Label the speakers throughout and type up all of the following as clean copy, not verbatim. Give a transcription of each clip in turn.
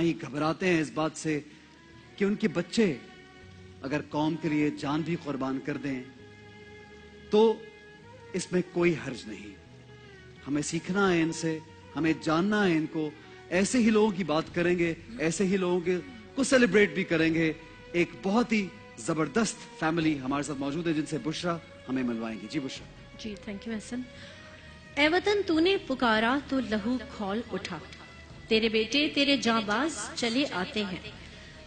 Speaker 1: ہی گھبراتے ہیں اس بات سے کہ ان کے بچے اگر قوم کے لیے جان بھی قربان کر دیں تو اس میں کوئی حرج نہیں. ہمیں سیکھنا ہے ان سے, ہمیں جاننا ہے ان کو. ایسے ہی لوگوں کی بات کریں گے, ایسے ہی لوگوں کو سیلیبریٹ بھی کریں گے. ایک بہت ہی زبردست فیملی ہمارے ساتھ موجود ہے جن سے بشرا ہمیں ملوائیں گی. جی بشرا.
Speaker 2: جی تھینک یو احسن. اے وطن تو نے پکارا تو لہو کھول اٹھا, تیرے بیٹے تیرے جاں باز چلے آتے ہیں.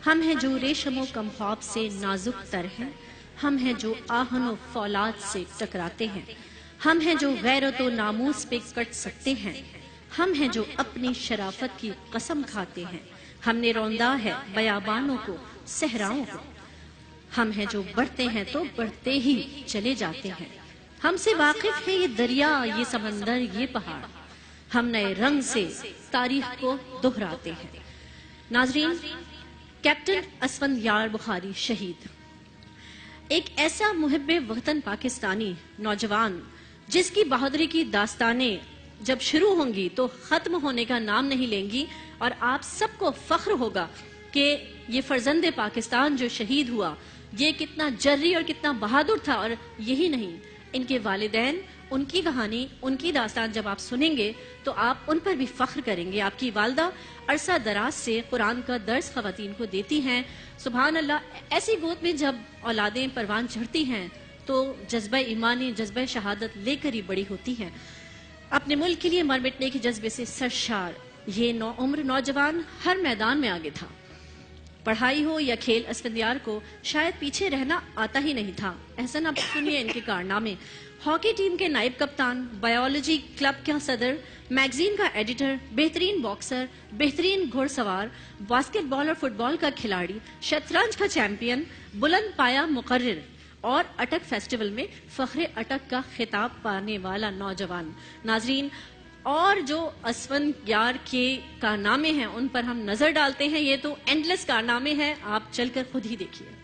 Speaker 2: ہم ہیں جو ریشم و کمخواب سے نازک تر ہیں, ہم ہیں جو آہن و فولاد سے ٹکراتے ہیں, ہم ہیں جو غیرت و ناموس پہ کٹ سکتے ہیں, ہم ہیں جو اپنی شرافت کی قسم کھاتے ہیں. ہم نے روندا ہے بیابانوں کو, صحراؤں کو, ہم ہیں جو بڑھتے ہیں تو بڑھتے ہی چلے جاتے ہیں. ہم سے واقف ہے یہ دریا, یہ سمندر, یہ پہاڑ, ہم نئے رنگ سے تاریخ کو دہراتے ہیں. ناظرین, کیپٹن اسفندیار بخاری شہید, ایک ایسا محب وطن پاکستانی نوجوان جس کی بہادری کی داستانیں جب شروع ہوں گی تو ختم ہونے کا نام نہیں لیں گی, اور آپ سب کو فخر ہوگا کہ یہ فرزند پاکستان جو شہید ہوا یہ کتنا جری اور کتنا بہادر تھا. اور یہی نہیں, ان کے والدین, ان کی کہانی, ان کی داستان جب آپ سنیں گے تو آپ ان پر بھی فخر کریں گے. آپ کی والدہ عرصہ دراز سے قرآن کا درس خواتین کو دیتی ہیں. سبحان اللہ, ایسی گود میں جب اولادیں پروان چڑھتی ہیں تو جذبہ ایمانی, جذبہ شہادت لے کر ہی بڑی ہوتی ہیں. اپنے ملک کے لیے مر مٹنے کے جذبے سے سرشار یہ نوعمر نوجوان ہر میدان میں آگے تھا. پڑھائی ہو یا کھیل, اسفندیار کو شاید پیچھے رہنا آتا ہی نہیں تھا. احسن, آپ سنیے ان کے کارنامے. ہاکی ٹیم کے نائب کپتان, بایولوجی کلب کا صدر, میگزین کا ایڈیٹر, بہترین باکسر, بہترین گھڑ سوار, باسکٹ بال اور فٹ بال کا کھلاڑی, شطرنج کا چیمپئن, بلند پایا مقرر اور اٹک فیسٹیول میں فخر اٹک کا خطاب پانے والا نوجوان. ناظرین, اور جو اسفندیار کے کارنامے ہیں ان پر ہم نظر ڈالتے ہیں. یہ تو اینڈلیس کارنامے ہیں, آپ چل کر خود ہی دیکھیے.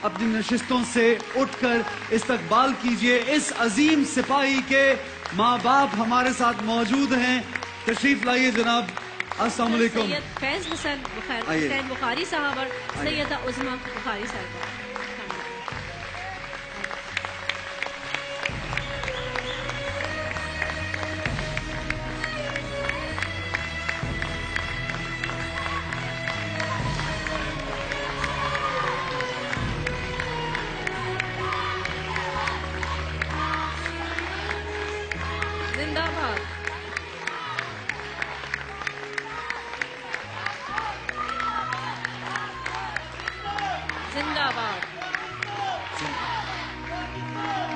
Speaker 1: اپنی نشستوں سے اٹھ کر استقبال کیجئے. اس عظیم سپاہی کے ماں باپ ہمارے ساتھ موجود ہیں. تشریف لائیے جناب. السلام علیکم.
Speaker 2: سید فیض حسین بخاری صاحب اور سیدہ عظما بخاری صاحب. زندہ باد. زندہ باد.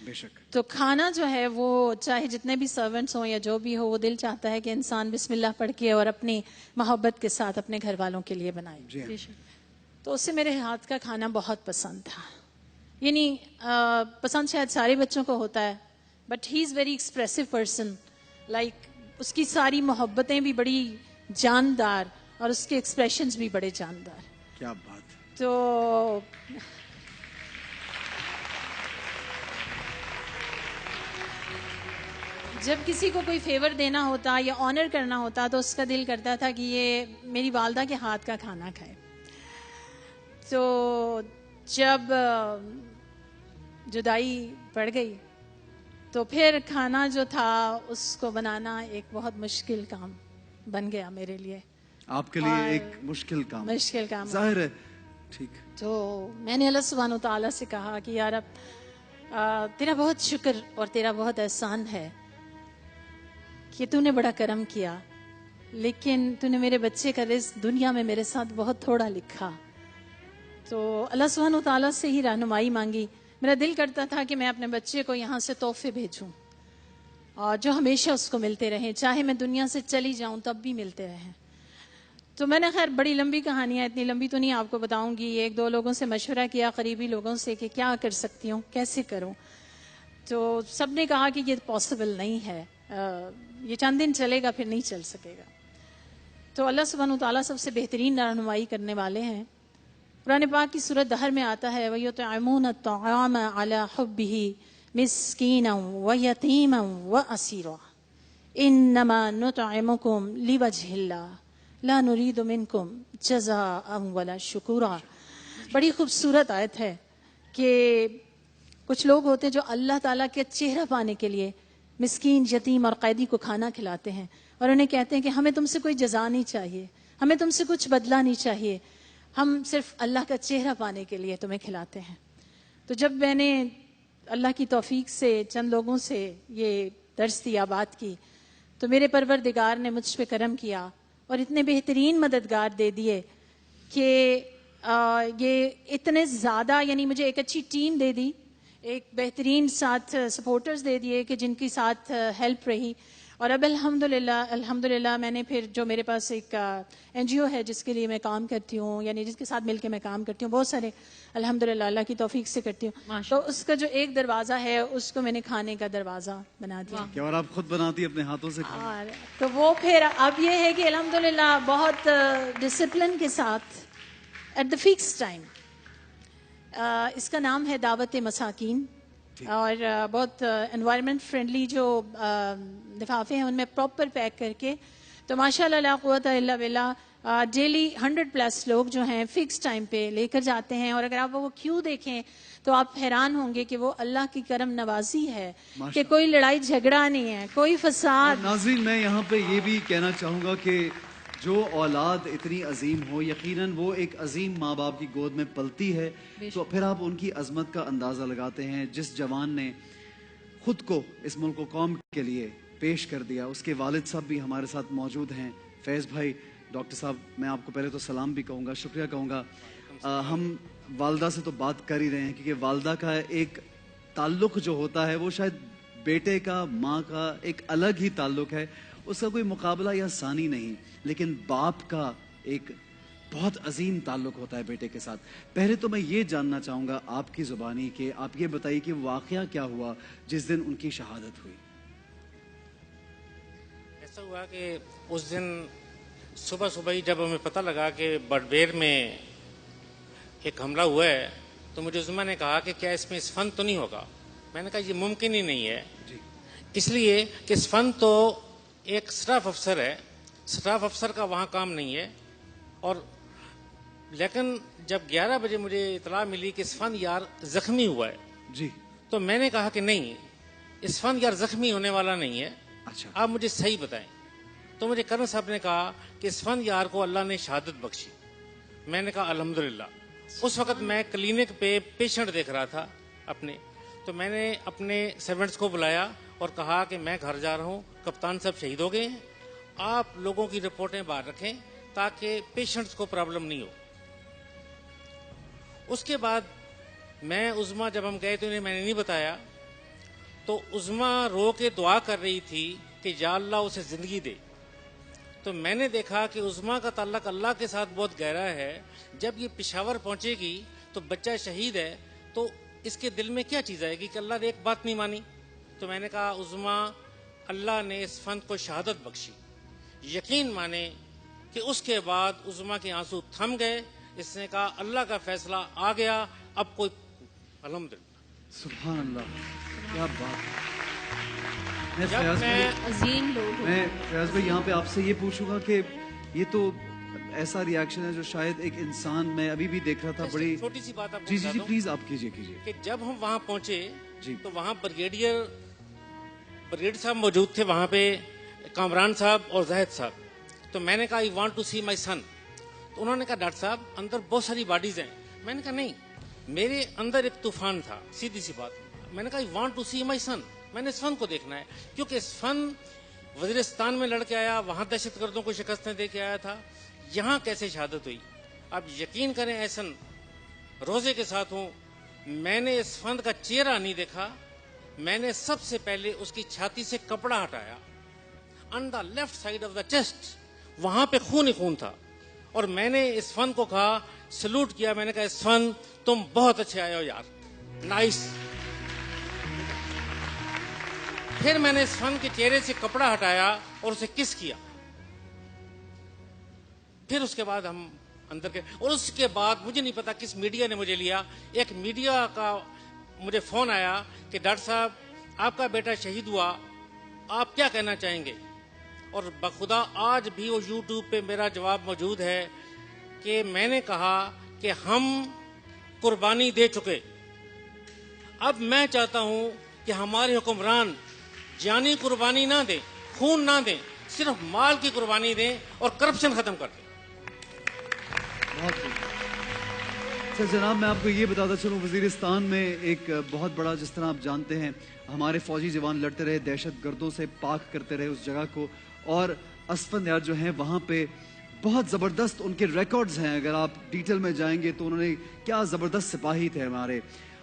Speaker 1: بے شک.
Speaker 3: تو کھانا جو ہے وہ چاہے جتنے بھی سرونٹس ہوں یا جو بھی ہو، وہ دل چاہتا ہے کہ انسان بسم اللہ پڑھ کے اور اپنی محبت کے ساتھ اپنے گھر والوں کے لیے بنائے.
Speaker 1: جی ہاں.
Speaker 3: تو اسے میرے ہاتھ کا کھانا بہت پسند تھا. یعنی پسند شاید سارے بچوں کو ہوتا ہے، but he is very expressive person. Like اس کی ساری محبتیں بھی بڑی جاندار اور اس کے ایکسپریشنز بھی بڑے جاندار.
Speaker 1: کیا بات.
Speaker 3: تو جب کسی کو کوئی فیور دینا ہوتا یا آنر کرنا ہوتا تو اس کا دل کرتا تھا کہ یہ میری والدہ کے ہاتھ کا کھانا کھائے. تو جب جدائی پڑ گئی تو پھر کھانا جو تھا اس کو بنانا ایک بہت مشکل کام بن گیا میرے لیے.
Speaker 1: آپ کے لیے ایک مشکل کام ظاہر ہے. ٹھیک.
Speaker 3: تو میں نے اللہ سبحانہ و تعالیٰ سے کہا کہ یا رب تیرا بہت شکر اور تیرا بہت احسان ہے کہ تو نے بڑا کرم کیا، لیکن تو نے میرے بچے کا رزق دنیا میں میرے ساتھ بہت تھوڑا لکھا. تو اللہ سبحانہ و تعالیٰ سے ہی رہنمائی مانگی. میرا دل کرتا تھا کہ میں اپنے بچے کو یہاں سے تحفے بھیجوں اور جو ہمیشہ اس کو ملتے رہیں، چاہے میں دنیا سے چلی جاؤں تب بھی ملتے رہیں. تو میں نے خیر بڑی لمبی کہانی ہے، اتنی لمبی تو نہیں آپ کو بتاؤں گی. ایک دو لوگوں سے مشورہ کیا، قریبی لوگوں سے، کہ کیا کر سکتی ہوں، کیسے کروں. تو سب نے کہا کہ یہ پاسبل نہیں ہے، یہ چند دن چلے گا پھر نہیں چل سکے گا. تو اللہ سبحانہ وتعالیٰ سب سے بہترین رہنمائی کرنے والے ہیں. قرآن پاک کی سورۃ دہر میں آتا ہے وَيُطْعِمُونَ الطَّعَامَ عَلَى حُبِّهِ مِسْكِينًا وَيَتِيمًا وَأَسِيرًا إِنَّمَا نُطْعِمُكُمْ لِوَجْهِ اللَّهِ لَا نُرِيدُ مِنكُمْ جَزَاءً وَلَا شُكُورًا. بڑی خوبصورت آیت ہے کہ کچھ لوگ ہوتے ہیں جو اللہ تعالیٰ کے چہرہ پانے کے لیے مسکین، یتیم اور قیدی کو کھانا کھلاتے ہیں اور انہیں کہتے ہیں کہ ہمیں تم سے کوئی جزا نہیں چاہیے، ہمیں تم سے کچھ بدلہ نہیں چاہیے، ہم صرف اللہ کا چہرہ پانے کے لیے تمہیں کھلاتے ہیں. تو جب میں نے اللہ کی توفیق سے چند لوگوں سے یہ درس دیا، بات کی، تو میرے پروردگار نے مجھ پہ کرم کیا اور اتنے بہترین مددگار دے دیے کہ یہ اتنے زیادہ، یعنی مجھے ایک اچھی ٹیم دے دی، ایک بہترین ساتھ سپورٹرز دے دیے کہ جن کی ساتھ ہیلپ رہی. اور اب الحمدللہ میں نے پھر جو میرے پاس ایک NGO ہے جس کے لیے میں کام کرتی ہوں، یعنی جس کے ساتھ مل کے میں کام کرتی ہوں، بہت سارے الحمدللہ اللہ کی توفیق سے کرتی ہوں. تو اس کا جو ایک دروازہ ہے اس کو میں نے کھانے کا دروازہ بنا دیا.
Speaker 1: کیا اور آپ خود بناتی اپنے ہاتھوں سے؟
Speaker 3: تو وہ پھر اب یہ ہے کہ الحمدللہ بہت ڈسپلن کے ساتھ ایٹ دا فکس ٹائم. اس کا نام ہے دعوت مساکین، اور بہت انوائرمنٹ فرینڈلی جو لفافے ہیں ان میں پراپر پیک کر کے. تو ماشاءاللہ لا قوت الا باللہ ڈیلی 100+ لوگ جو ہیں فکس ٹائم پہ لے کر جاتے ہیں. اور اگر آپ وہ کیوں دیکھیں تو آپ حیران ہوں گے کہ وہ اللہ کی کرم نوازی ہے کہ کوئی لڑائی جھگڑا نہیں ہے، کوئی فساد.
Speaker 1: ناظرین میں یہاں پہ یہ بھی کہنا چاہوں گا کہ جو اولاد اتنی عظیم ہو، یقیناً وہ ایک عظیم ماں باپ کی گود میں پلتی ہے، تو پھر آپ ان کی عظمت کا اندازہ لگاتے ہیں. جس جوان نے خود کو اس ملک و قوم کے لیے پیش کر دیا، اس کے والد صاحب بھی ہمارے ساتھ موجود ہیں، فیض بھائی. ڈاکٹر صاحب میں آپ کو پہلے تو سلام بھی کہوں گا، شکریہ کہوں گا. ہم والدہ سے تو بات کر ہی رہے ہیں کیونکہ والدہ کا ایک تعلق جو ہوتا ہے وہ شاید بیٹے کا ماں کا ایک الگ ہی تعلق ہے، اس کا کوئی مقابلہ یا ثانی نہیں. لیکن باپ کا ایک بہت عظیم تعلق ہوتا ہے بیٹے کے ساتھ. پہلے تو میں یہ جاننا چاہوں گا آپ کی زبانی کہ آپ یہ بتائیے کہ واقعہ کیا ہوا جس دن ان کی شہادت ہوئی.
Speaker 4: ایسا ہوا کہ اس دن صبح ہی جب ہمیں پتہ لگا کہ بڑبیر میں ایک حملہ ہوا ہے تو مجھے عظمیٰ نے کہا کہ کیا اس میں اسفند تو نہیں ہوگا. میں نے کہا یہ ممکن ہی نہیں ہے، اس لیے کہ اسفند تو ایک اسٹاف افسر ہے، اسٹاف افسر کا وہاں کام نہیں ہے. اور لیکن جب 11 بجے مجھے اطلاع ملی کہ اسفند یار زخمی ہوا ہے
Speaker 1: جی،
Speaker 4: تو میں نے کہا کہ نہیں، اسفند یار زخمی ہونے والا نہیں ہے.
Speaker 1: اچھا،
Speaker 4: آپ مجھے صحیح بتائیں. تو مجھے کرن صاحب نے کہا کہ اسفند یار کو اللہ نے شہادت بخشی. میں نے کہا الحمدللہ. اس وقت میں کلینک پہ پیشنٹ دیکھ رہا تھا اپنے، تو میں نے اپنے سرونٹس کو بلایا اور کہا کہ میں گھر جا رہا ہوں، کپتان صاحب شہید ہو گئے ہیں، آپ لوگوں کی رپورٹیں باہر رکھیں تاکہ پیشنٹس کو پرابلم نہیں ہو. اس کے بعد میں عظمیٰ جب ہم گئے تو انہیں میں نے نہیں بتایا تو عظما رو کے دعا کر رہی تھی کہ یا اللہ اسے زندگی دے. تو میں نے دیکھا کہ عظما کا تعلق اللہ کے ساتھ بہت گہرا ہے. جب یہ پشاور پہنچے گی تو بچہ شہید ہے تو اس کے دل میں کیا چیز آئے گی کہ اللہ نے ایک بات نہیں مانی. تو میں نے کہا عظما اللہ نے اس فن کو شہادت بخشی. یقین مانے کہ اس کے بعد عظما کے آنسو تھم گئے. اس نے کہا اللہ کا فیصلہ آ گیا, اب کوئی الحمدللہ.
Speaker 1: سبحان اللہ, کیا بات ہے.
Speaker 4: جب میں
Speaker 2: عظیم لوگ
Speaker 1: میں فیاض بھائی یہاں پہ آپ سے یہ پوچھوں گا کہ یہ تو ایسا ریاکشن ہے جو شاید ایک انسان, میں ابھی بھی دیکھ رہا تھا, بڑی
Speaker 4: چھوٹی سی بات آپ کو
Speaker 1: جی
Speaker 4: بتا
Speaker 1: جی جی
Speaker 4: دوں
Speaker 1: پلیز آپ کیجیے
Speaker 4: کہ جب ہم وہاں پہنچے
Speaker 1: جی.
Speaker 4: تو وہاں بریگیڈیئر صاحب موجود تھے, وہاں پہ کامران صاحب اور زاہد صاحب. تو میں نے کہا آئی وانٹ ٹو سی مائی سن. تو انہوں نے کہا ڈاکٹر صاحب اندر بہت ساری باڈیز ہیں. میں نے کہا نہیں, میرے اندر ایک طوفان تھا, سیدھی سی بات. میں نے کہا آئی وانٹ ٹو سی مائی سن, میں نے اس فن کو دیکھنا ہے, کیونکہ اس فن وزیرستان میں لڑ کے آیا, وہاں دہشت گردوں کو شکستیں دے کے آیا تھا, یہاں کیسے شہادت ہوئی. اب یقین کریں احسن روزے کے ساتھ ہوں, میں نے اس فن کا چہرہ نہیں دیکھا. میں نے سب سے پہلے اس کی چھاتی سے کپڑا ہٹایا, on the left side of the chest, وہاں پہ خون ہی خون تھا. اور میں نے اس فن کو کہا, سلوٹ کیا. میں نے کہا اس فن تم بہت اچھے آئے ہو یار, نائس. پھر میں نے اس فن کے چہرے سے کپڑا ہٹایا اور اسے کس کیا. پھر اس کے بعد ہم اندر کے, اور اس کے بعد مجھے نہیں پتا کس میڈیا نے مجھے لیا. ایک میڈیا کا مجھے فون آیا کہ ڈاکٹر صاحب آپ کا بیٹا شہید ہوا, آپ کیا کہنا چاہیں گے. اور بخدا آج بھی وہ یوٹیوب پہ میرا جواب موجود ہے کہ میں نے کہا کہ ہم قربانی دے چکے, اب میں چاہتا ہوں کہ ہمارے حکمران جانی قربانی نہ دیں, خون نہ دیں, صرف مال کی قربانی دیں اور کرپشن ختم کر دیں.
Speaker 1: سر جناب میں آپ کو یہ بتاتا چلوں, وزیرستان میں ایک بہت بڑا, جس طرح آپ جانتے ہیں ہمارے فوجی جوان لڑتے رہے, دہشت گردوں سے پاک کرتے رہے اس جگہ کو, اور اسفندیار جو ہیں وہاں پہ بہت زبردست ان کے ریکارڈز ہیں. اگر آپ ڈیٹیل میں جائیں گے تو انہوں نے کیا زبردست سپاہی تھے ہمارے.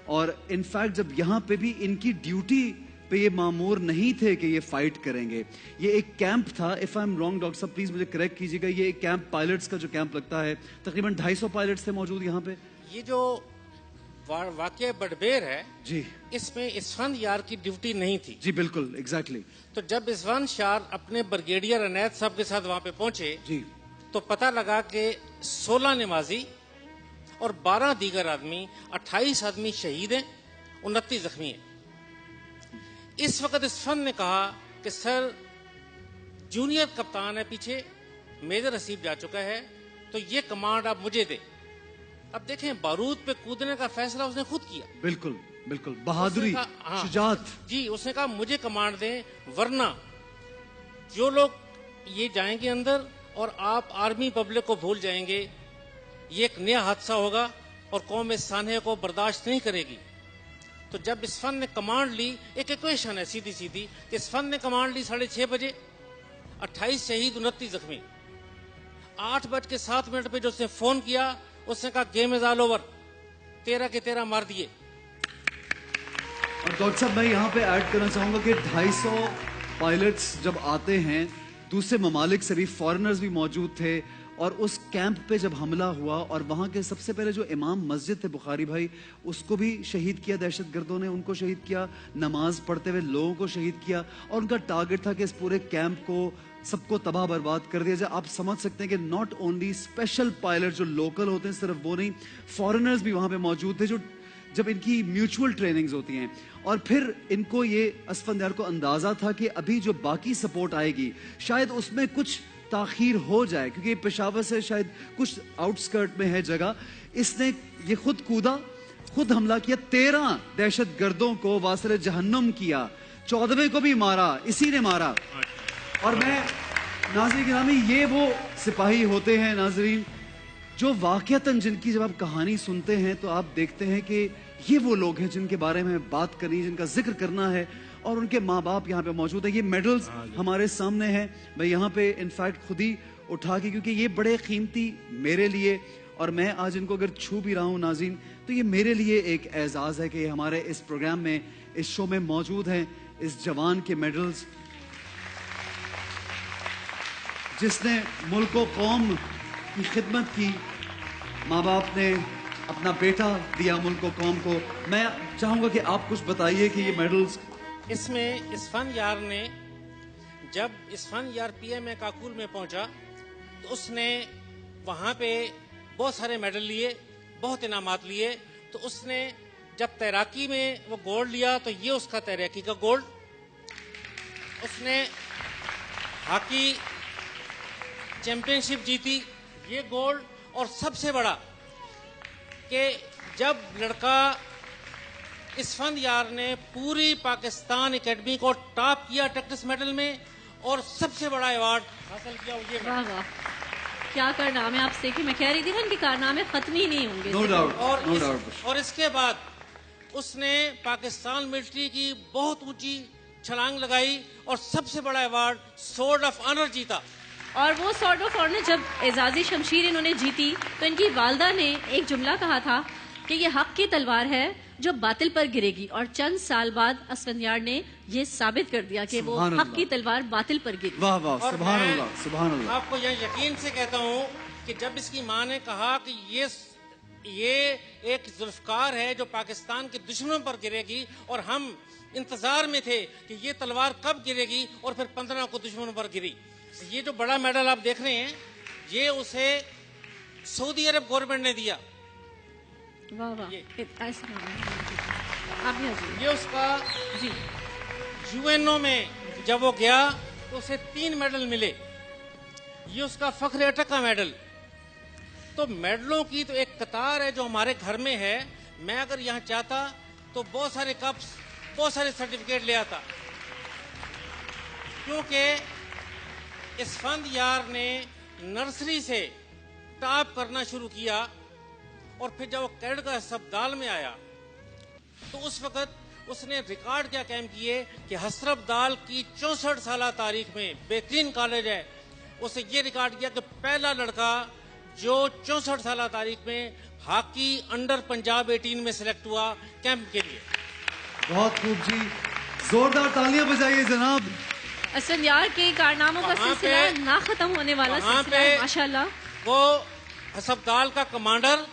Speaker 1: اور انفیکٹ جب یہاں پہ بھی ان کی ڈیوٹی پہ یہ مامور نہیں تھے کہ یہ فائٹ کریں گے, یہ ایک کیمپ تھا. If I am wrong doctor صاحب پلیز مجھے کریکٹ کیجیے گا, یہ ایک کیمپ پائلٹس کا جو کیمپ لگتا ہے, تقریباً 250 پائلٹس تھے موجود یہاں پہ.
Speaker 4: یہ جو واقعہ بڈبیر ہے
Speaker 1: جی
Speaker 4: اس میں اسفند یار کی ڈیوٹی نہیں تھی.
Speaker 1: جی بالکل ایگزیکٹلی.
Speaker 4: تو جب اسفند یار اپنے بریگیڈیئر عنایت صاحب کے ساتھ وہاں پہ پہنچے
Speaker 1: جی
Speaker 4: تو پتہ لگا کہ 16 نمازی اور 12 دیگر آدمی, 28 آدمی شہید ہیں, 29 زخمی ہیں. اس وقت اس فن نے کہا کہ سر جونیئر کپتان ہے پیچھے, میجر حسیب جا چکا ہے, تو یہ کمانڈ آپ مجھے دیں. اب دیکھیں بارود پہ کودنے کا فیصلہ اس نے خود کیا.
Speaker 1: بالکل بالکل, بہادری,
Speaker 4: اس نے کہا, ہاں,
Speaker 1: شجاعت.
Speaker 4: جی اس نے کہا مجھے کمانڈ دیں, ورنہ جو لوگ یہ جائیں گے اندر اور آپ آرمی پبلک کو بھول جائیں گے, یہ ایک نیا حادثہ ہوگا اور قوم اس سانحے کو برداشت نہیں کرے گی. تو جب اس فن نے کمانڈ لی, ایک ایکویشن ہے سیدھی سیدھی, کہ اس فن نے کمانڈ لی 6:30 بجے, 28 شہید 29 زخمی. 8:07 پہ جو اس نے فون کیا, اس نے کہا گیم از آل اوور, 13 کے 13 مار دیے.
Speaker 1: اور ڈاکٹر صاحب میں یہاں پہ ایڈ کرنا چاہوں گا کہ 250 پائلٹس جب آتے ہیں دوسرے ممالک سے بھی, فارنرز بھی موجود تھے, اور اس کیمپ پہ جب حملہ ہوا اور وہاں کے سب سے پہلے جو امام مسجد تھے بخاری بھائی, اس کو بھی شہید کیا دہشت گردوں نے, ان کو شہید کیا, نماز پڑھتے ہوئے لوگوں کو شہید کیا, اور ان کا ٹارگٹ تھا کہ اس پورے کیمپ کو سب کو تباہ برباد کر دیا جائے. آپ سمجھ سکتے ہیں کہ ناٹ اونلی اسپیشل پائلٹ جو لوکل ہوتے ہیں, صرف وہ نہیں, فارنرز بھی وہاں پہ موجود تھے, جو جب ان کی میوچول ٹریننگز ہوتی ہیں. اور پھر ان کو یہ اسفندیار کو اندازہ تھا کہ ابھی جو باقی سپورٹ آئے گی شاید اس میں کچھ تاخیر ہو جائے, کیونکہ پشاور سے شاید کچھ آؤٹ سکرٹ میں ہے جگہ. اس نے یہ خود کودا, خود حملہ کیا, 13 دہشت گردوں کو واصل جہنم کیا, 14ویں کو بھی مارا, اسی نے مارا. اور میں ناظرین گرامی, یہ وہ سپاہی ہوتے ہیں ناظرین جو واقعتاً جن کی جب آپ کہانی سنتے ہیں تو آپ دیکھتے ہیں کہ یہ وہ لوگ ہیں جن کے بارے میں بات کرنی, جن کا ذکر کرنا ہے, اور ان کے ماں باپ یہاں پہ موجود ہیں. یہ میڈلز ہمارے سامنے ہیں, میں یہاں پہ انفیکٹ خود ہی اٹھا کے, کیونکہ یہ بڑے قیمتی میرے لیے اور میں آج ان کو اگر چھو بھی رہا ہوں ناظرین تو یہ میرے لیے ایک اعزاز ہے کہ یہ ہمارے اس پروگرام میں اس شو میں موجود ہیں. اس جوان کے میڈلز جس نے ملک و قوم کی خدمت کی, ماں باپ نے اپنا بیٹا دیا ملک و قوم کو. میں چاہوں گا کہ آپ کچھ بتائیے کہ یہ میڈلز.
Speaker 4: اس میں اس فن یار نے جب اس فن یار پی ایم اے کاکول میں پہنچا تو اس نے وہاں پہ بہت سارے میڈل لیے, بہت انعامات لیے. تو اس نے جب تیراکی میں وہ گولڈ لیا تو یہ اس کا تیراکی کا گولڈ. اس نے ہاکی چیمپئن شپ جیتی, یہ گولڈ. اور سب سے بڑا کہ جب لڑکا اس فن یار نے پوری پاکستان اکیڈمی کو ٹاپ کیا ٹیکٹس میڈل میں اور سب سے بڑا ایوارڈ حاصل کیا, وہ یہ.
Speaker 2: واہ واہ, کیا کارنامے آپ سے, کہ میں کہہ رہی تھی نا ان کے کارنامے ختم ہی نہیں ہوں گے.
Speaker 1: No doubt.
Speaker 4: اور اس کے بعد اس نے پاکستان ملٹری کی بہت اونچی چھلانگ لگائی اور سب سے بڑا ایوارڈ سورڈ آف آنر جیتا.
Speaker 2: اور وہ سورڈ آف آنر جب اعزازی شمشیر انہوں نے جیتی تو ان کی والدہ نے ایک جملہ کہا تھا کہ یہ حق کی تلوار ہے جو باطل پر گرے گی, اور چند سال بعد اسفندیار نے یہ ثابت کر دیا کہ وہ حق کی تلوار باطل پر گری.
Speaker 1: واہ واہ, سبحان اللہ, سبحان اللہ.
Speaker 4: آپ کو یہ یقین سے کہتا ہوں کہ جب اس کی ماں نے کہا کہ یہ ایک ذوالفقار ہے جو پاکستان کے دشمنوں پر گرے گی, اور ہم انتظار میں تھے کہ یہ تلوار کب گرے گی, اور پھر 15 کو دشمنوں پر گری. یہ جو بڑا میڈل آپ دیکھ رہے ہیں یہ اسے سعودی عرب گورنمنٹ نے دیا.
Speaker 2: واہ واہ,
Speaker 4: یہ اس کا
Speaker 2: جی
Speaker 4: UN میں جب وہ گیا تو اسے 3 میڈل ملے. یہ اس کا فخر اٹک کا میڈل. تو میڈلوں کی تو ایک قطار ہے جو ہمارے گھر میں ہے. میں اگر یہاں چاہتا تو بہت سارے کپس, بہت سارے سرٹیفکیٹ لے آتا, کیونکہ اس فن یار نے نرسری سے ٹاپ کرنا شروع کیا. اور پھر جب وہ کیڈٹ کا ہسپتال میں آیا تو اس وقت اس نے ریکارڈ کیا قائم کیے کہ ہسپتال کی 64 سالہ تاریخ میں بہترین کالج ہے. اسے یہ ریکارڈ کیا کہ پہلا لڑکا جو 64 سالہ تاریخ میں ہاکی انڈر پنجاب 18 میں سلیکٹ ہوا کیمپ کے لیے.
Speaker 1: بہت خوب جی, زوردار تالیاں بجائیے جناب.
Speaker 2: اسفندیار کے کارناموں کا سلسلہ نہ ختم ہونے والا سلسلہ ہے ماشاءاللہ.
Speaker 4: وہ ہسپتال کا کمانڈر,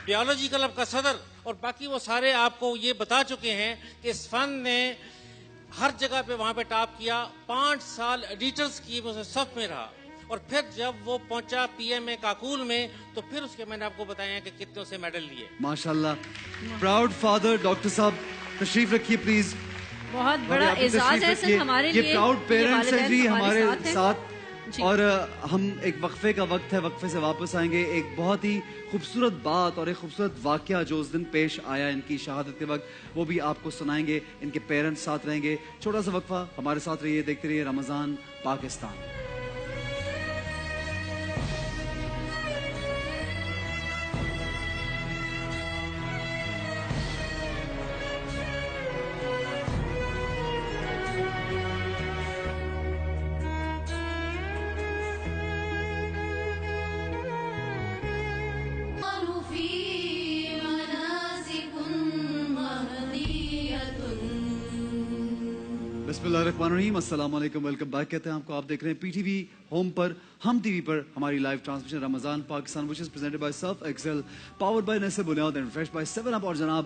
Speaker 4: بیولوجی کلب کا صدر, اور باقی وہ سارے آپ کو یہ بتا چکے ہیں کہ اس فن نے ہر جگہ پہ وہاں پہ ٹاپ کیا. 5 سال ایڈیٹرز کی صف میں رہا, اور پھر جب وہ پہنچا پی ایم اے کاکول میں تو پھر اس کے میں نے آپ کو بتایا کہ کتنے سے میڈل لیے.
Speaker 1: ماشاءاللہ. پراؤڈ فادر ڈاکٹر صاحب تشریف رکھیے پلیز.
Speaker 2: بہت بڑا اعزاز ہے سر ہمارے لیے.
Speaker 1: یہ پراؤڈ پیرنٹس ہیں جی ہمارے ساتھ.
Speaker 2: جی.
Speaker 1: اور ہم ایک وقفے کا وقت ہے, وقفے سے واپس آئیں گے. ایک بہت ہی خوبصورت بات اور ایک خوبصورت واقعہ جو اس دن پیش آیا ان کی شہادت کے وقت, وہ بھی آپ کو سنائیں گے. ان کے پیرنٹس ساتھ رہیں گے. چھوٹا سا وقفہ, ہمارے ساتھ رہیے, دیکھتے رہیے رمضان پاکستان. بسم اللہ الرحمن الرحیم. السلام علیکم, ویلکم بیک کہتے ہیں آپ کو. آپ دیکھ رہے ہیں پی ٹی وی ہوم پر, ہم ٹی وی پر ہماری live transmission Ramzan Pakistan which is presented by Surf Excel, powered by Nestle بنیاد and refreshed by 7 Up. اور جناب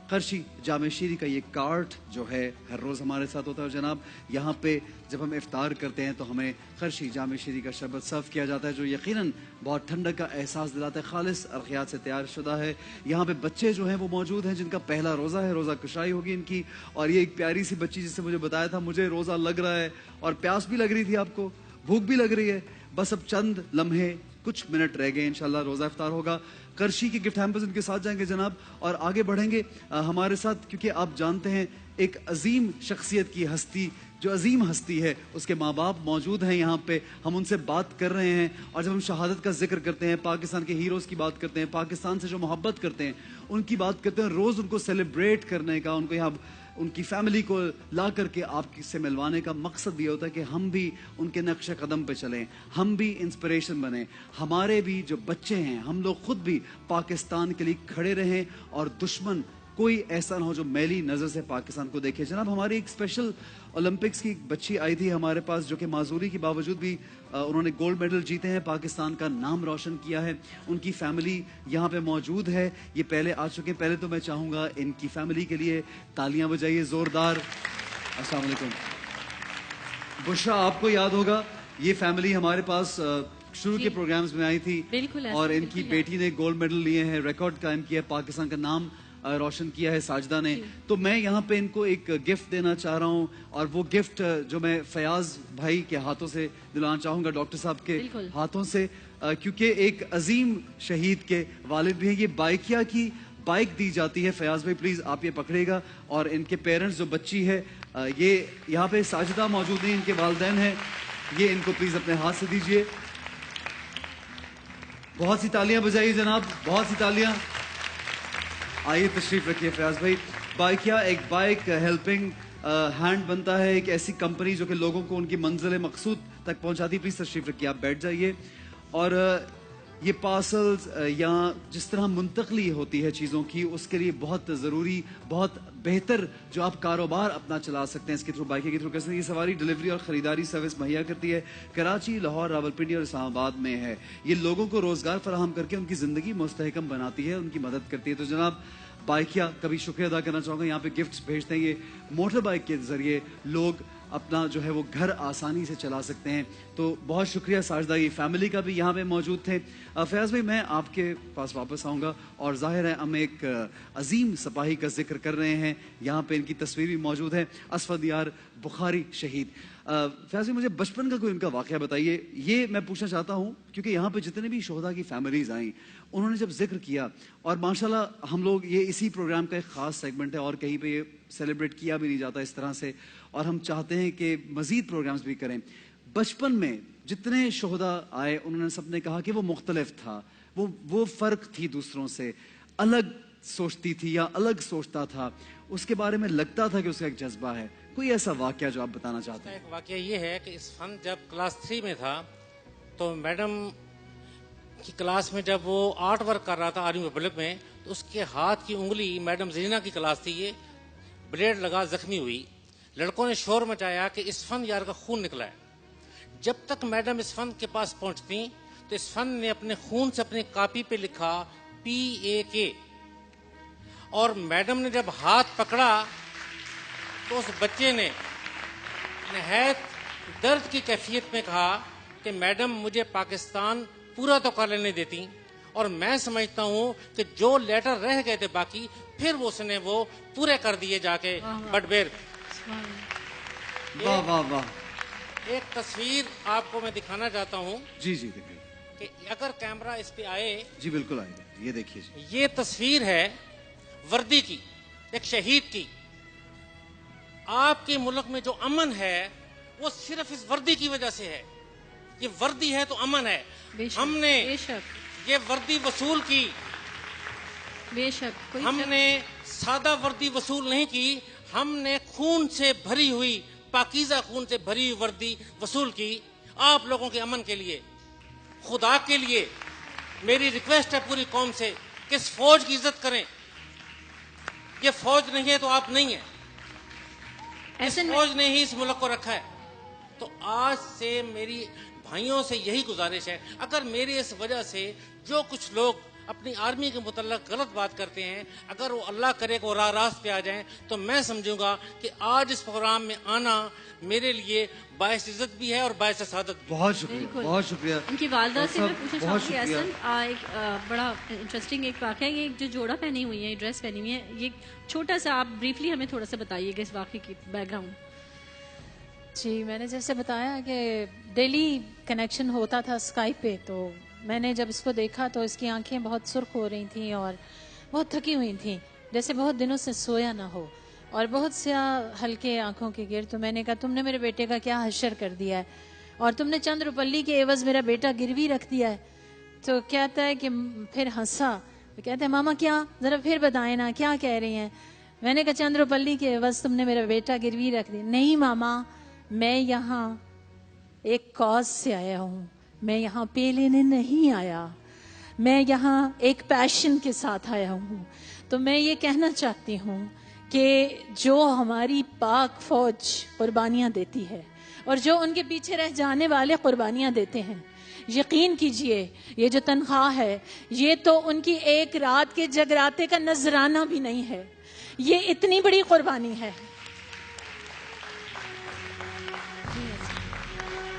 Speaker 1: قرشی جامع شیری کا یہ کارٹ جو ہے ہر روز ہمارے ساتھ ہوتا ہے. اور جناب یہاں پہ جب ہم افطار کرتے ہیں تو ہمیں قرشی جامع شیری کا شربت سرو کیا جاتا ہے جو یقیناً بہت ٹھنڈک کا احساس دلاتا ہے. خالص ارخیات سے تیار شدہ ہے. یہاں پہ بچے جو ہیں وہ موجود ہیں جن کا پہلا روزہ ہے, روزہ کشائی ہوگی ان کی. اور یہ ایک پیاری سی بچی جس سے مجھے بتایا تھا مجھے روزہ لگ رہا ہے اور پیاس بھی لگ رہی تھی, آپ کو بھوک بھی لگ رہی ہے, بس اب چند لمحے کچھ منٹ رہ گئے, انشاءاللہ روزہ افطار ہوگا. قرشی کے گفٹ ہیمپرز ان کے ساتھ جائیں گے جناب, اور آگے بڑھیں گے ہمارے ساتھ, کیونکہ آپ جانتے ہیں ایک عظیم شخصیت کی ہستی, جو عظیم ہستی ہے, اس کے ماں باپ موجود ہیں یہاں پہ. ہم ان سے بات کر رہے ہیں, اور جب ہم شہادت کا ذکر کرتے ہیں, پاکستان کے ہیروز کی بات کرتے ہیں, پاکستان سے جو محبت کرتے ہیں ان کی بات کرتے ہیں, روز ان کو سیلیبریٹ کرنے کا, ان کو یہاں ان کی فیملی کو لا کر کے آپ سے ملوانے کا مقصد یہ ہوتا ہے کہ ہم بھی ان کے نقش قدم پہ چلیں, ہم بھی انسپریشن بنیں, ہمارے بھی جو بچے ہیں ہم لوگ خود بھی پاکستان کے لیے کھڑے رہیں اور دشمن کوئی ایسا نہ ہو جو میلی نظر سے پاکستان کو دیکھے. جناب ہماری ایک اسپیشل اولمپکس کی بچی آئی تھی ہمارے پاس جو کہ معذوری کے باوجود بھی انہوں نے گولڈ میڈل جیتے ہیں, پاکستان کا نام روشن کیا ہے. ان کی فیملی یہاں پہ موجود ہے, یہ پہلے آ چکے ہیں. پہلے تو میں چاہوں گا ان کی فیملی کے لیے تالیاں بجائیے زوردار. السلام علیکم. بشرا آپ کو یاد ہوگا یہ فیملی ہمارے پاس شروع کے پروگرامز میں آئی تھی اور ان کی بیٹی نے گولڈ میڈل لیے ہیں, ریکارڈ قائم کیا ہے, پاکستان کا نام روشن کیا ہے ساجدہ نے. تو میں یہاں پہ ان کو ایک گفٹ دینا چاہ رہا ہوں اور وہ گفٹ جو میں فیاض بھائی کے ہاتھوں سے دلانا چاہوں گا, ڈاکٹر صاحب کے ہاتھوں سے, کیونکہ ایک عظیم شہید کے والد بھی ہیں. یہ بائکیا کی بائک دی جاتی ہے. فیاض بھائی پلیز آپ یہ پکڑے گا. اور ان کے پیرنٹس جو بچی ہے یہ یہاں پہ ساجدہ موجود ہیں, ان کے والدین ہیں, یہ ان کو پلیز اپنے ہاتھ سے دیجئے. بہت سی تالیاں بجائیے جناب, بہت سی تالیاں. آئیے تشریف رکھیے فیاض بھائی. بائکیا ایک بائک ہیلپنگ ہینڈ بنتا ہے, ایک ایسی کمپنی جو کہ لوگوں کو ان کی منزل مقصود تک پہنچاتی. پلیز تشریف رکھیے, آپ بیٹھ جائیے. اور یہ پارسلز یا جس طرح منتقلی ہوتی ہے چیزوں کی, اس کے لیے بہت ضروری, بہت بہتر جو آپ کاروبار اپنا چلا سکتے ہیں اس کے تھرو, بائکیا کے تھرو کر سکتے ہیں. یہ سواری ڈلیوری اور خریداری سروس مہیا کرتی ہے. کراچی, لاہور, راولپنڈی اور اسلام آباد میں ہے. یہ لوگوں کو روزگار فراہم کر کے ان کی زندگی مستحکم بناتی ہے, ان کی مدد کرتی ہے. تو جناب بائکیا کا بھی شکریہ ادا کرنا چاہوں گا. یہاں پہ گفٹس بھیجتے ہیں, یہ موٹر بائک کے ذریعے لوگ اپنا جو ہے وہ گھر آسانی سے چلا سکتے ہیں. تو بہت شکریہ ساجدہ, یہ فیملی کا بھی یہاں پہ موجود تھے. فیاض بھائی میں آپ کے پاس واپس آؤں گا, اور ظاہر ہے ہم ایک عظیم سپاہی کا ذکر کر رہے ہیں, یہاں پہ ان کی تصویر بھی موجود ہے, اسفد یار بخاری شہید. فیاض بھائی مجھے بچپن کا کوئی ان کا واقعہ بتائیے. یہ میں پوچھنا چاہتا ہوں کیونکہ یہاں پہ جتنے بھی شہداء کی فیملیز آئیں انہوں نے جب ذکر کیا, اور ماشاءاللہ ہم لوگ یہ اسی پروگرام کا ایک خاص سیگمنٹ ہے اور کہیں پہ یہ سیلیبریٹ کیا بھی نہیں جاتا اس طرح سے, اور ہم چاہتے ہیں کہ مزید پروگرامز بھی کریں. بچپن میں جتنے شہداء آئے انہوں نے سب نے کہا کہ وہ مختلف تھا, وہ فرق تھی دوسروں سے, الگ سوچتی تھی یا الگ سوچتا تھا, اس کے بارے میں لگتا تھا کہ اس کا ایک جذبہ ہے. کوئی ایسا واقعہ جو آپ بتانا چاہتے ہیں؟
Speaker 4: ایک واقعہ یہ ہے کہ اس فن جب کلاس 3 میں تھا تو میڈم کی کلاس میں جب وہ آرٹ ورک کر رہا تھا آرمی پبلک میں, تو اس کے ہاتھ کی انگلی, میڈم زرینا کی کلاس تھی, یہ بلیڈ لگا زخمی ہوئی. لڑکوں نے شور مچایا کہ اس فن یار کا خون نکلا ہے. جب تک میڈم اس فن کے پاس پہنچتی تو اس فن نے اپنے خون سے اپنی کاپی پہ لکھا PAK, اور میڈم نے جب ہاتھ پکڑا تو اس بچے نے نہایت درد کی کیفیت میں کہا کہ میڈم مجھے پاکستان پورا تو کر لینے دیتی, اور میں سمجھتا ہوں کہ جو لیٹر رہ گئے تھے باقی پھر اس نے وہ پورے کر دیے جا کے بٹبیر.
Speaker 1: واہ واہ واہ.
Speaker 4: ایک تصویر آپ کو میں دکھانا چاہتا ہوں.
Speaker 1: جی جی دیکھیے,
Speaker 4: کہ اگر کیمرہ اس پہ آئے.
Speaker 1: جی بالکل آئے, یہ دیکھیے.
Speaker 4: یہ تصویر ہے وردی کی, ایک شہید کی. آپ کے ملک میں جو امن ہے وہ صرف اس وردی کی وجہ سے ہے. یہ وردی ہے تو امن ہے. ہم نے یہ وردی وصول کی,
Speaker 2: بے شک
Speaker 4: ہم نے سادہ وردی وصول نہیں کی, ہم نے خون سے بھری ہوئی, پاکیزہ خون سے بھری ہوئی وردی وصول کی آپ لوگوں کے امن کے لیے. خدا کے لیے میری ریکویسٹ ہے پوری قوم سے کہ اس فوج کی عزت کریں. یہ فوج نہیں ہے تو آپ نہیں ہیں, اس فوج نے ہی اس ملک کو رکھا ہے. تو آج سے میری بھائیوں سے یہی گزارش ہے, اگر میری اس وجہ سے جو کچھ لوگ اپنی آرمی کے متعلق غلط بات کرتے ہیں, اگر وہ اللہ کرے کہ وہ راہ راست پہ آ جائیں, تو میں سمجھوں گا کہ آج اس پروگرام میں آنا میرے لیے باعث عزت بھی ہے اور باعث سعادت بھی.
Speaker 1: بہت شکریہ, بہت شکریہ.
Speaker 2: ان کی والدہ سے میں پوچھنا چاہوں گی احسن, ایک بڑا انٹرسٹنگ ایک واقعہ, یہ جو جوڑا پہنی ہوئی ہے, ڈریس پہنی ہوئی ہے, یہ چھوٹا سا آپ بریفلی ہمیں تھوڑا سا بتائیے گا اس واقعے کی بیک گراؤنڈ.
Speaker 3: جی میں نے جیسے بتایا کہ ڈیلی کنیکشن ہوتا تھا اسکائپ پہ, تو میں نے جب اس کو دیکھا تو اس کی آنکھیں بہت سرخ ہو رہی تھیں اور بہت تھکی ہوئی تھیں, جیسے بہت دنوں سے سویا نہ ہو, اور بہت سیاہ ہلکے آنکھوں کے گر. تو میں نے کہا تم نے میرے بیٹے کا کیا حشر کر دیا ہے, اور تم نے چند روپلی کے عوض میرا بیٹا گروی رکھ دیا ہے. تو کہتا ہے کہ پھر ہنسا, کہتے ہیں ماما کیا, ذرا پھر بتائیں نا کیا کہہ رہی ہیں. میں نے کہا چندروپلی کے بس تم نے میرا بیٹا گروی رکھ دی. نہیں ماما, میں یہاں ایک کاز سے آیا ہوں, میں یہاں پے لینے نہیں آیا, میں یہاں ایک پیشن کے ساتھ آیا ہوں. تو میں یہ کہنا چاہتی ہوں کہ جو ہماری پاک فوج قربانیاں دیتی ہے اور جو ان کے پیچھے رہ جانے والے قربانیاں دیتے ہیں, یقین کیجئے یہ جو تنخواہ ہے یہ تو ان کی ایک رات کے جگراتے کا نذرانہ بھی نہیں ہے, یہ اتنی بڑی قربانی ہے.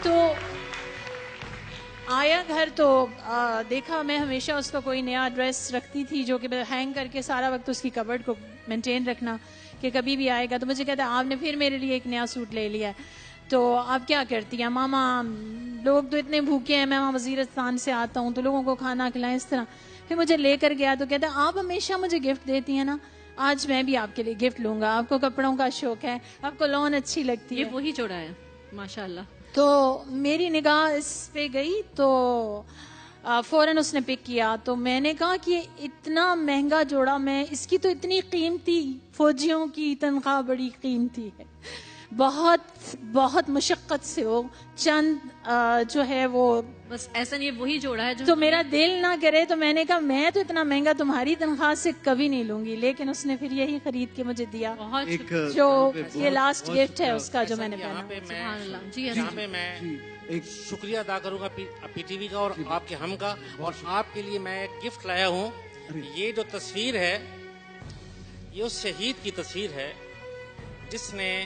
Speaker 3: تو آیا گھر تو دیکھا, میں ہمیشہ اس کا کوئی نیا ڈریس رکھتی تھی جو کہ ہینگ کر کے سارا وقت اس کی کبرڈ کو مینٹین رکھنا کہ کبھی بھی آئے گا تو مجھے کہتا ہے آپ نے پھر میرے لیے ایک نیا سوٹ لے لیا ہے. تو آپ کیا کرتی ہیں ماما, لوگ تو اتنے بھوکے ہیں, میں وہاں وزیرستان سے آتا ہوں تو لوگوں کو کھانا کھلائیں اس طرح. پھر مجھے لے کر گیا تو کہتا ہے آپ ہمیشہ مجھے گفٹ دیتی ہیں نا, آج میں بھی آپ کے لیے گفٹ لوں گا, آپ کو کپڑوں کا شوق ہے, آپ کو لون اچھی لگتی
Speaker 2: یہ
Speaker 3: ہے.
Speaker 2: وہی جوڑا ہے ماشاء اللہ.
Speaker 3: تو میری نگاہ اس پہ گئی تو فوراً اس نے پک کیا. تو میں نے کہا کہ اتنا مہنگا جوڑا, میں اس کی تو اتنی قیمتی, فوجیوں کی تنخواہ بڑی قیمتی ہے, بہت بہت مشقت سے وہ چند جو ہے وہ,
Speaker 2: بس ایسا نہیں, وہی جوڑا ہے جو
Speaker 3: تو میرا دل نہ کرے. تو میں نے کہا میں تو اتنا مہنگا تمہاری تنخواہ سے کبھی نہیں لوں گی, لیکن اس نے پھر یہی خرید کے مجھے دیا,
Speaker 2: بہت
Speaker 1: ایک
Speaker 3: جو
Speaker 1: بہت-
Speaker 3: یہ لاسٹ
Speaker 1: بہت
Speaker 3: گفٹ ہے
Speaker 1: شکریہ.
Speaker 3: اس کا جو میں نے
Speaker 4: یہاں
Speaker 3: پہنا.
Speaker 4: پہ میں
Speaker 2: سبحان اللہ. جی
Speaker 4: یہاں پہ میں
Speaker 1: ایک
Speaker 4: شکریہ ادا کروں گا پی ٹی وی کا اور آپ کے ہم کا, اور آپ کے لیے میں ایک گفٹ لایا ہوں. یہ جو تصویر ہے یہ اس شہید کی تصویر ہے جس نے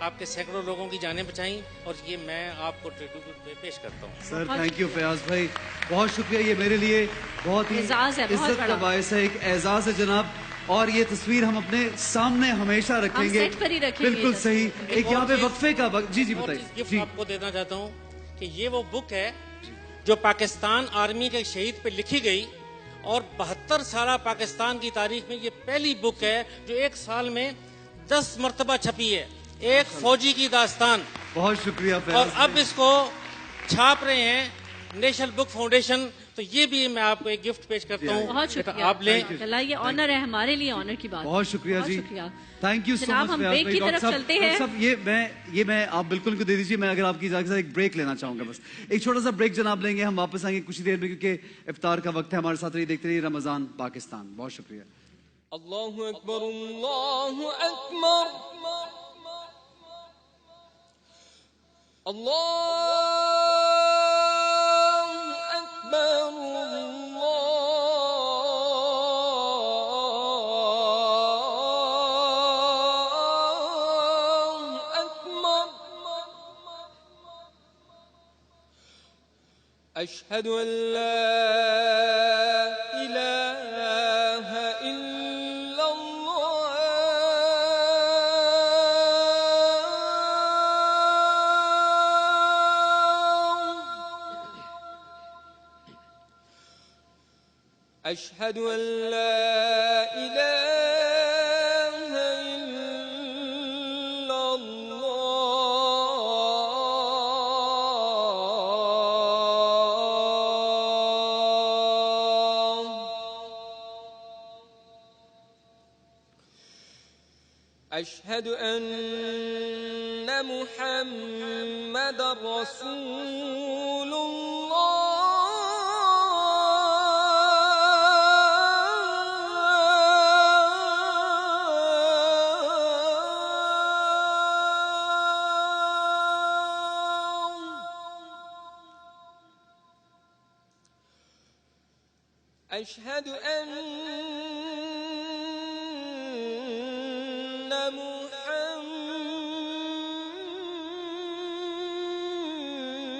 Speaker 4: آپ کے سینکڑوں لوگوں کی جانیں بچائیں, اور یہ میں آپ کو ٹریبیوٹ پیش کرتا ہوں.
Speaker 1: سر تھینک یو فیاض بھائی, بہت شکریہ. یہ میرے لیے بہت ہی
Speaker 2: اعزاز ہے, بہت
Speaker 1: عزت کا
Speaker 2: بڑا.
Speaker 1: باعث ہے, ایک اعزاز ہے جناب. اور یہ تصویر ہم اپنے سامنے ہمیشہ رکھیں
Speaker 2: ہم
Speaker 1: گے.
Speaker 2: سیٹ پر ہی رکھیں گے
Speaker 1: بالکل
Speaker 2: یہ
Speaker 1: صحیح. ایک یہاں پہ
Speaker 4: چیز-
Speaker 1: وقفے کا وقت. جی جی
Speaker 4: اور
Speaker 1: بتائیے.
Speaker 4: چیز گفٹ
Speaker 1: جی
Speaker 4: آپ کو دینا چاہتا ہوں کہ یہ وہ بک ہے جو پاکستان آرمی کے شہید پہ لکھی گئی, اور 72 سالہ پاکستان کی تاریخ میں یہ پہلی بک ہے جو ایک سال میں 10 مرتبہ چھپی ہے, ایک فوجی کی داستان.
Speaker 1: بہت شکریہ
Speaker 4: اور
Speaker 1: فیاض
Speaker 4: اب
Speaker 1: بھائی.
Speaker 4: اس کو چھاپ رہے ہیں نیشنل بک فاؤنڈیشن, تو یہ بھی میں آپ کو ایک گفٹ پیش کرتا ہوں.
Speaker 2: بہت
Speaker 4: بیٹا
Speaker 2: شکریہ.
Speaker 4: آپ لیں.
Speaker 2: اللہ, یہ آنر ہے ہمارے لیے, آنر کی بات.
Speaker 1: بہت شکریہ جی. تھینک یو سو
Speaker 2: جناب,
Speaker 1: مچ
Speaker 2: ہم
Speaker 1: فیاض
Speaker 2: بریک
Speaker 1: بھائی.
Speaker 2: کی
Speaker 1: ڈاکٹر
Speaker 2: طرف
Speaker 1: صاحب,
Speaker 2: چلتے ہیں.
Speaker 1: صاحب یہ میں آپ بالکل ان کو دے دیجیے. میں اگر آپ کی اجازت سے ایک بریک لینا چاہوں گا, بس ایک چھوٹا سا بریک جناب لیں گے. ہم واپس آئیں گے کچھ دیر میں کیونکہ افطار کا وقت ہے. ہمارے ساتھ رہیے, دیکھتے رہیے رمضان پاکستان. بہت شکریہ.
Speaker 5: اللہ اکبر اللہ اکبر اللہ اکبر اللہ اکبر اشہد ان لا الہ الا اللہ اشہد ان لا الہ الا اللہ اشہد ان محمد رسول اللہ اشہد ان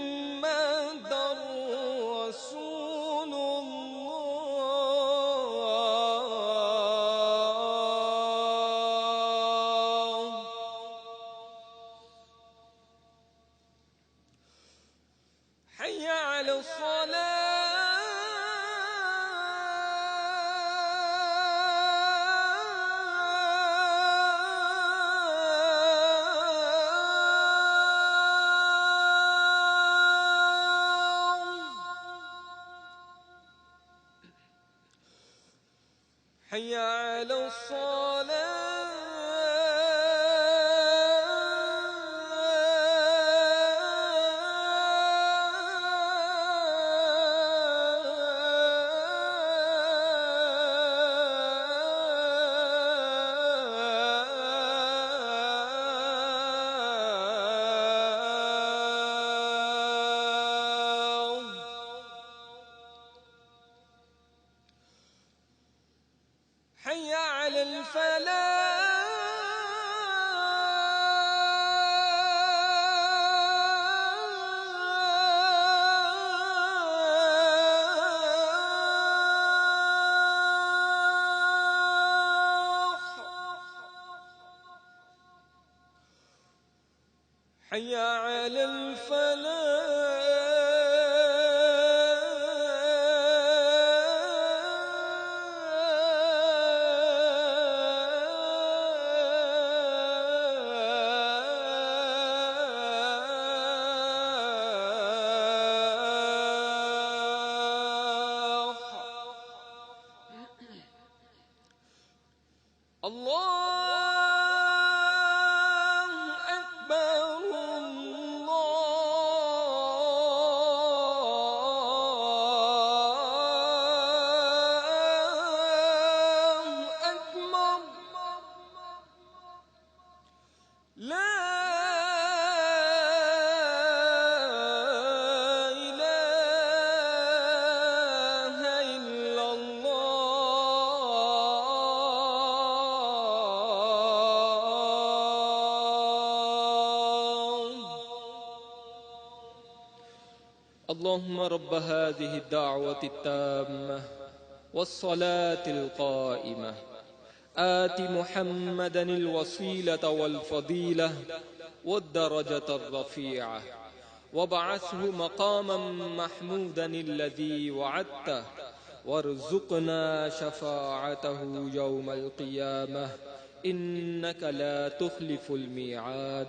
Speaker 5: محمد رسول اللہ حي على الصلاة حي على الصلاة حي على الفلاح الله أكبر الله أكبر لا إله إلا اللهم رب هذه الدعوة التامة والصلاة القائمة آت محمدا الوسيلة والفضيلة والدرجة الرفيعة وابعثه مقاما محمودا الذي وعدته وارزقنا شفاعته يوم القيامة إنك لا تخلف الميعاد.